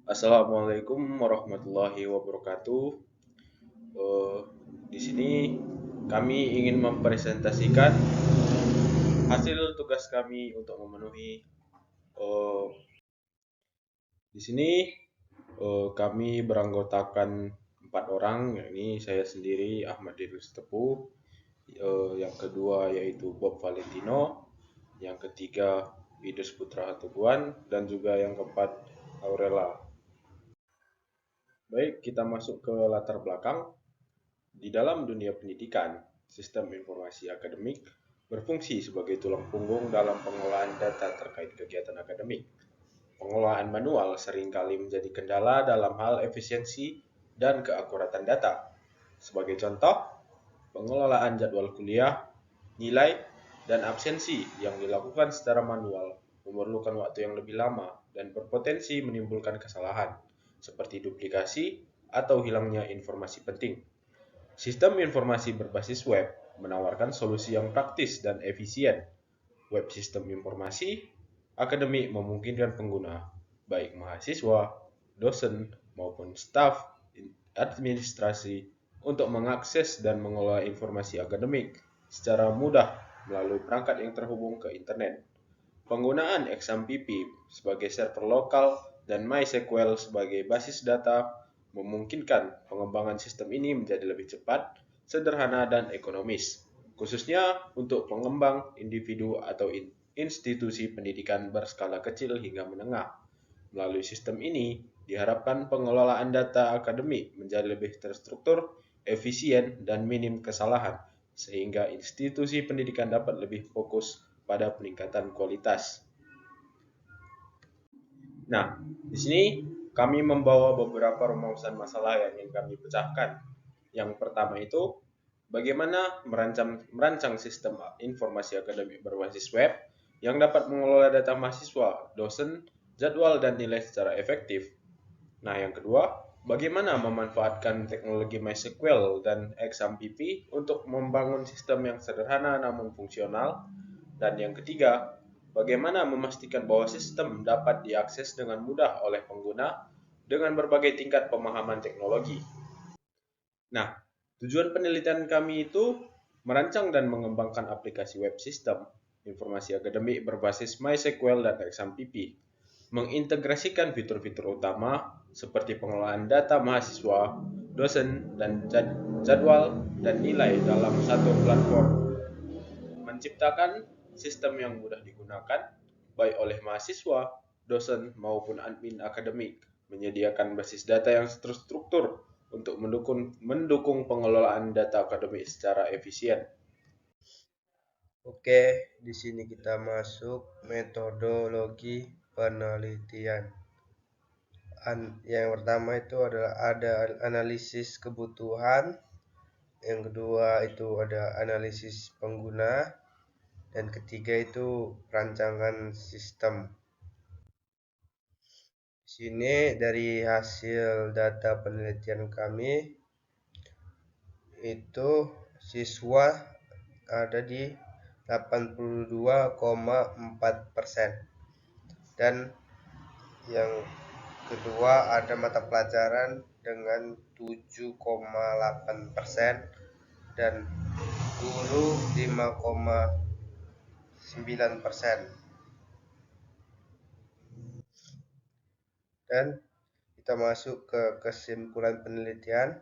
Assalamualaikum warahmatullahi wabarakatuh. Eh, di sini kami ingin mempresentasikan hasil tugas kami untuk memenuhi. eh, di sini kami beranggotakan 4 orang, yakni saya sendiri Ahmad Dirus Tepu, yang kedua yaitu Bob Valentino, yang ketiga Idus Putra Hatobuan, dan juga yang keempat Aurela. Baik, kita masuk ke latar belakang. Di dalam dunia pendidikan, sistem informasi akademik berfungsi sebagai tulang punggung dalam pengolahan data terkait kegiatan akademik. Pengolahan manual seringkali menjadi kendala dalam hal efisiensi dan keakuratan data. Sebagai contoh, pengelolaan jadwal kuliah, nilai, dan absensi yang dilakukan secara manual memerlukan waktu yang lebih lama dan berpotensi menimbulkan kesalahan, seperti duplikasi atau hilangnya informasi penting. Sistem informasi berbasis web menawarkan solusi yang praktis dan efisien. Web sistem informasi akademik memungkinkan pengguna, baik mahasiswa, dosen, maupun staf administrasi, untuk mengakses dan mengelola informasi akademik secara mudah melalui perangkat yang terhubung ke internet. Penggunaan XMPP sebagai server lokal dan MySQL sebagai basis data memungkinkan pengembangan sistem ini menjadi lebih cepat, sederhana, dan ekonomis, khususnya untuk pengembang individu atau institusi pendidikan berskala kecil hingga menengah. Melalui sistem ini, diharapkan pengelolaan data akademik menjadi lebih terstruktur, efisien, dan minim kesalahan, sehingga institusi pendidikan dapat lebih fokus pada peningkatan kualitas. Nah, di sini kami membawa beberapa rumusan masalah yang ingin kami pecahkan. Yang pertama itu, bagaimana merancang sistem informasi akademik berbasis web yang dapat mengelola data mahasiswa, dosen, jadwal, dan nilai secara efektif. Nah, yang kedua, bagaimana memanfaatkan teknologi MySQL dan XMPP untuk membangun sistem yang sederhana namun fungsional. Dan yang ketiga, bagaimana memastikan bahwa sistem dapat diakses dengan mudah oleh pengguna dengan berbagai tingkat pemahaman teknologi. Nah, tujuan penelitian kami itu merancang dan mengembangkan aplikasi web sistem informasi akademik berbasis MySQL dan XMPP, mengintegrasikan fitur-fitur utama seperti pengelolaan data mahasiswa, dosen, dan jadwal dan nilai dalam satu platform, menciptakan sistem yang mudah digunakan baik oleh mahasiswa, dosen, maupun admin akademik, menyediakan basis data yang terstruktur untuk mendukung pengelolaan data akademik secara efisien. Oke, di sini kita masuk metodologi penelitian. Yang pertama itu adalah ada analisis kebutuhan, yang kedua itu ada analisis pengguna, dan ketiga itu rancangan sistem. Di sini dari hasil data penelitian kami itu siswa ada di 82,4%, dan yang kedua ada mata pelajaran dengan 7,8%, dan guru 5,9%. Dan kita masuk ke kesimpulan penelitian.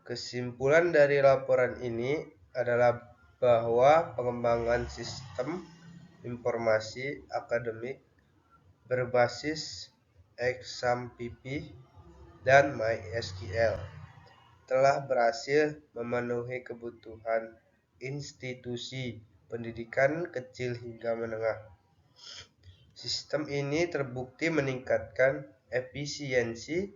Kesimpulan dari laporan ini adalah bahwa pengembangan sistem informasi akademik berbasis XMPP dan MySQL telah berhasil memenuhi kebutuhan institusi pendidikan kecil hingga menengah. Sistem ini terbukti meningkatkan efisiensi,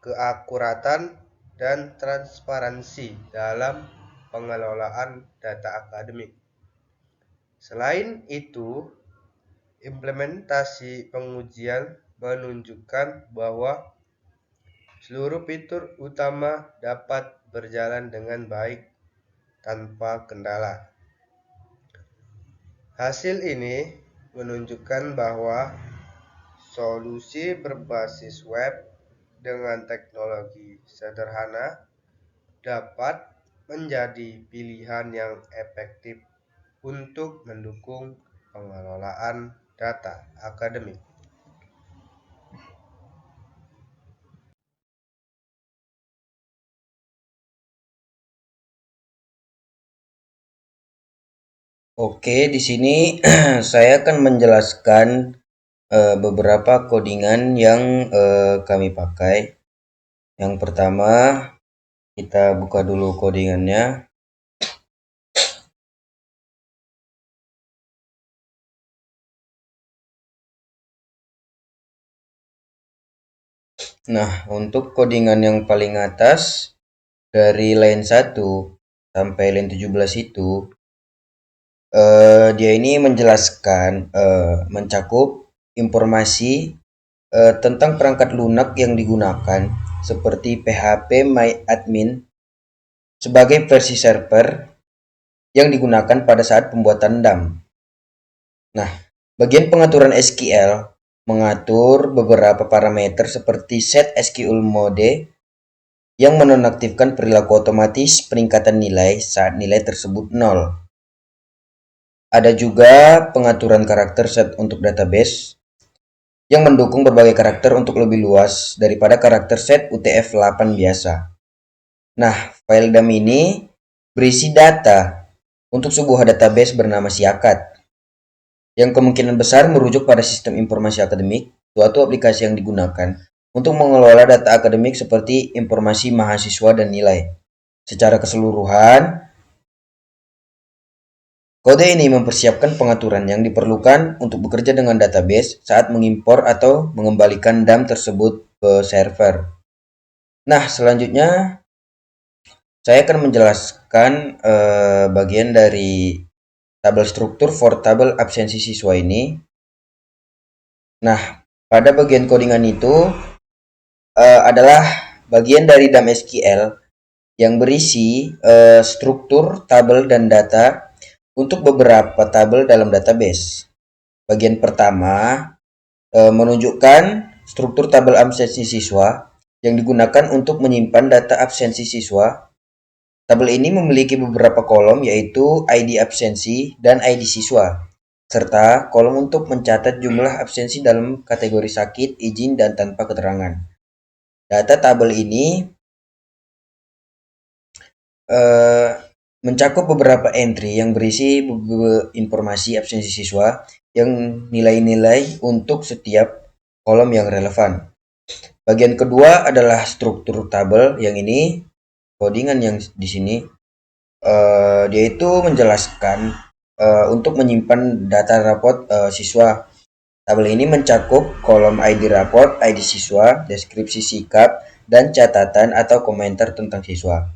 keakuratan, dan transparansi dalam pengelolaan data akademik. Selain itu, implementasi pengujian menunjukkan bahwa seluruh fitur utama dapat berjalan dengan baik tanpa kendala. Hasil ini menunjukkan bahwa Solusi berbasis web dengan teknologi sederhana dapat menjadi pilihan yang efektif untuk mendukung pengelolaan data akademik. Oke, di sini saya akan menjelaskan beberapa codingan yang kami pakai. Yang pertama, kita buka dulu codingannya. Nah, untuk codingan yang paling atas dari line 1 sampai line 17 itu dia ini menjelaskan mencakup informasi tentang perangkat lunak yang digunakan seperti PHP MyAdmin sebagai versi server yang digunakan pada saat pembuatan DAM. Nah, bagian pengaturan SQL mengatur beberapa parameter seperti set SQL mode yang menonaktifkan perilaku otomatis peningkatan nilai saat nilai tersebut 0. Ada juga pengaturan karakter set untuk database yang mendukung berbagai karakter untuk lebih luas daripada karakter set UTF-8 biasa. Nah, file DAM ini berisi data untuk sebuah database bernama Siakat, yang kemungkinan besar merujuk pada sistem informasi akademik, suatu aplikasi yang digunakan untuk mengelola data akademik seperti informasi mahasiswa dan nilai. Secara keseluruhan, kode ini mempersiapkan pengaturan yang diperlukan untuk bekerja dengan database saat mengimpor atau mengembalikan DAM tersebut ke server. Nah, selanjutnya saya akan menjelaskan bagian dari tabel struktur for tabel absensi siswa ini. Nah, pada bagian codingan itu adalah bagian dari DAM SQL yang berisi struktur tabel dan data untuk beberapa tabel dalam database. Bagian pertama menunjukkan struktur tabel absensi siswa yang digunakan untuk menyimpan data absensi siswa. Tabel ini memiliki beberapa kolom, yaitu ID absensi dan ID siswa, serta kolom untuk mencatat jumlah absensi dalam kategori sakit, izin, dan tanpa keterangan. Data tabel ini mencakup beberapa entry yang berisi informasi absensi siswa yang nilai-nilai untuk setiap kolom yang relevan. Bagian kedua adalah struktur tabel. Yang ini codingan yang di sini dia itu menjelaskan untuk menyimpan data raport siswa. Tabel ini mencakup kolom ID raport, ID siswa, deskripsi sikap, dan catatan atau komentar tentang siswa.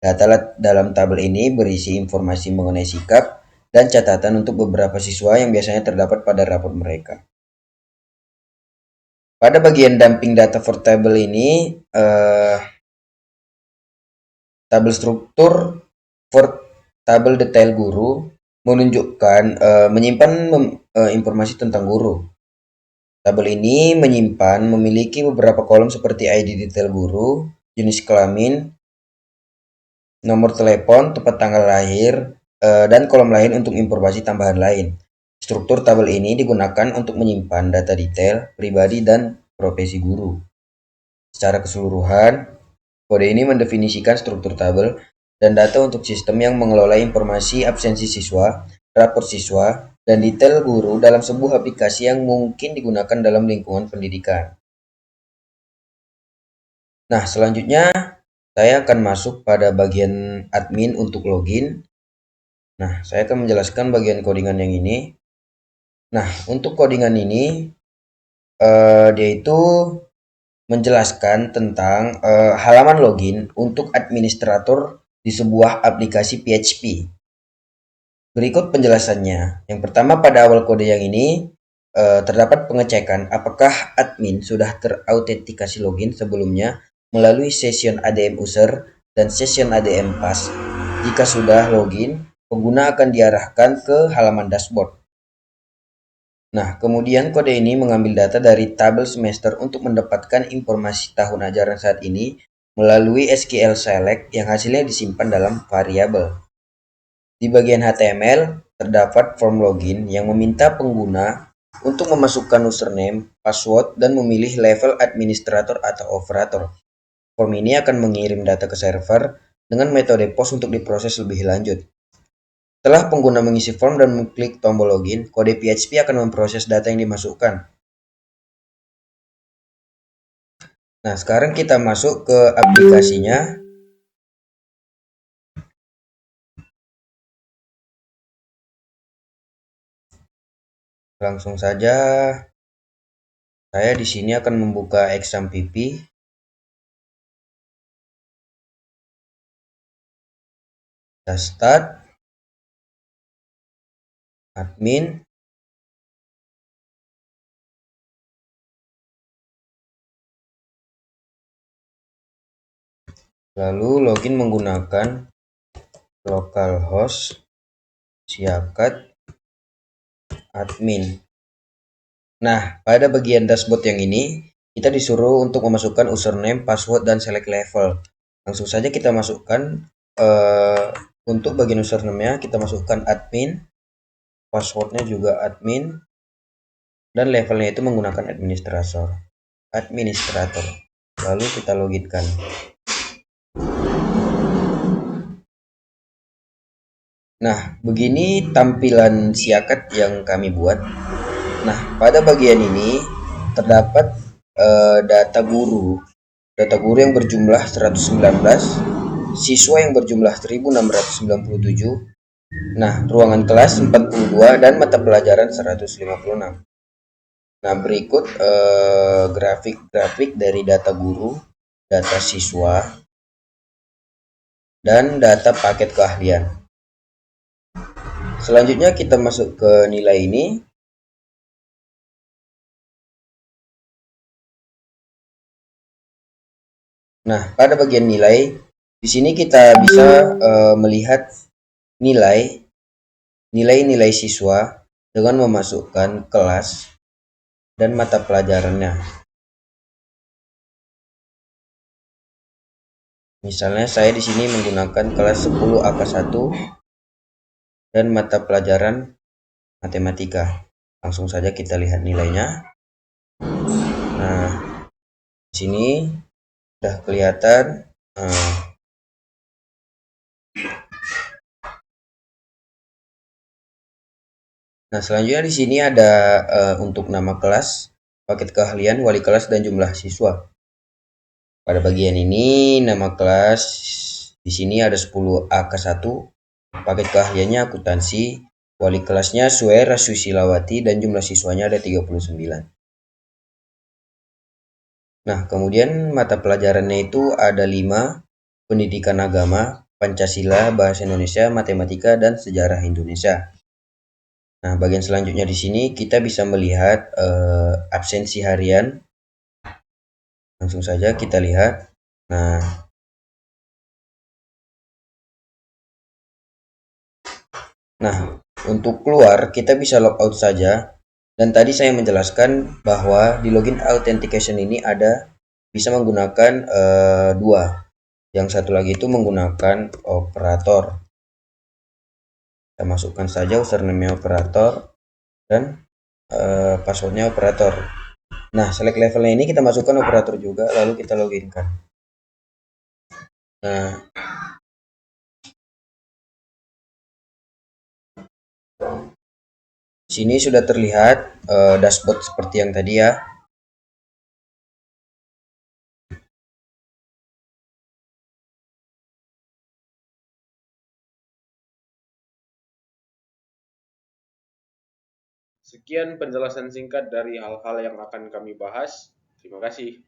Data dalam tabel ini berisi informasi mengenai sikap dan catatan untuk beberapa siswa yang biasanya terdapat pada raport mereka. Pada bagian dumping data for table ini, tabel struktur for tabel detail guru menunjukkan menyimpan informasi tentang guru. Tabel ini menyimpan memiliki beberapa kolom seperti ID detail guru, jenis kelamin, nomor telepon, tempat tanggal lahir, dan kolom lain untuk informasi tambahan lain. Struktur tabel ini digunakan untuk menyimpan data detail, pribadi, dan profesi guru. Secara keseluruhan, kode ini mendefinisikan struktur tabel dan data untuk sistem yang mengelola informasi absensi siswa, rapor siswa, dan detail guru dalam sebuah aplikasi yang mungkin digunakan dalam lingkungan pendidikan. Nah, selanjutnya saya akan masuk pada bagian admin untuk login. Nah, saya akan menjelaskan bagian codingan yang ini. Nah, untuk codingan ini, dia itu menjelaskan tentang halaman login untuk administrator di sebuah aplikasi PHP. Berikut penjelasannya. Yang pertama, pada awal kode yang ini terdapat pengecekan apakah admin sudah terautentikasi login sebelumnya melalui session ADM user dan session ADM pass. Jika sudah login, pengguna akan diarahkan ke halaman dashboard. Nah, kemudian kode ini mengambil data dari tabel semester untuk mendapatkan informasi tahun ajaran saat ini melalui SQL Select yang hasilnya disimpan dalam variabel. Di bagian HTML, terdapat form login yang meminta pengguna untuk memasukkan username, password, dan memilih level administrator atau operator. Form ini akan mengirim data ke server dengan metode POST untuk diproses lebih lanjut. Setelah pengguna mengisi form dan mengklik tombol login, kode PHP akan memproses data yang dimasukkan. Nah, sekarang kita masuk ke aplikasinya. Langsung saja, saya di sini akan membuka exam PP. Kita start, admin, lalu login menggunakan localhost siakat admin. Nah, pada bagian dashboard yang ini, kita disuruh untuk memasukkan username, password, dan select level. Langsung saja kita masukkan, untuk bagian username-nya kita masukkan admin, passwordnya juga admin, dan levelnya itu menggunakan administrator. Lalu kita loginkan. Nah, begini tampilan siakat yang kami buat. Nah, pada bagian ini terdapat data guru yang berjumlah 119, siswa yang berjumlah 1697, nah ruangan kelas 42, dan mata pelajaran 156. Nah, berikut grafik-grafik dari data guru, data siswa, dan data paket keahlian. Selanjutnya kita masuk ke nilai ini. Nah, pada bagian nilai, di sini kita bisa melihat nilai-nilai siswa dengan memasukkan kelas dan mata pelajarannya. Misalnya saya di sini menggunakan kelas 10 AK1 dan mata pelajaran matematika. Langsung saja kita lihat nilainya. Nah, di sini sudah kelihatan. Nah, selanjutnya di sini ada untuk nama kelas, paket keahlian, wali kelas, dan jumlah siswa. Pada bagian ini nama kelas di sini ada 10 AK1, paket keahliannya akuntansi, wali kelasnya Suera Susilawati, dan jumlah siswanya ada 39. Nah, kemudian mata pelajarannya itu ada 5, pendidikan agama, Pancasila, bahasa Indonesia, matematika, dan sejarah Indonesia. Nah, bagian selanjutnya di sini kita bisa melihat absensi harian. Langsung saja kita lihat. Nah, untuk keluar kita bisa logout saja. Dan tadi saya menjelaskan bahwa di login authentication ini bisa menggunakan dua. Yang satu lagi itu menggunakan operator. Kita masukkan saja username operator dan passwordnya operator. Nah, select levelnya ini kita masukkan operator juga, lalu kita loginkan. Nah, sini sudah terlihat dashboard seperti yang tadi ya. Sekian penjelasan singkat dari hal-hal yang akan kami bahas. Terima kasih.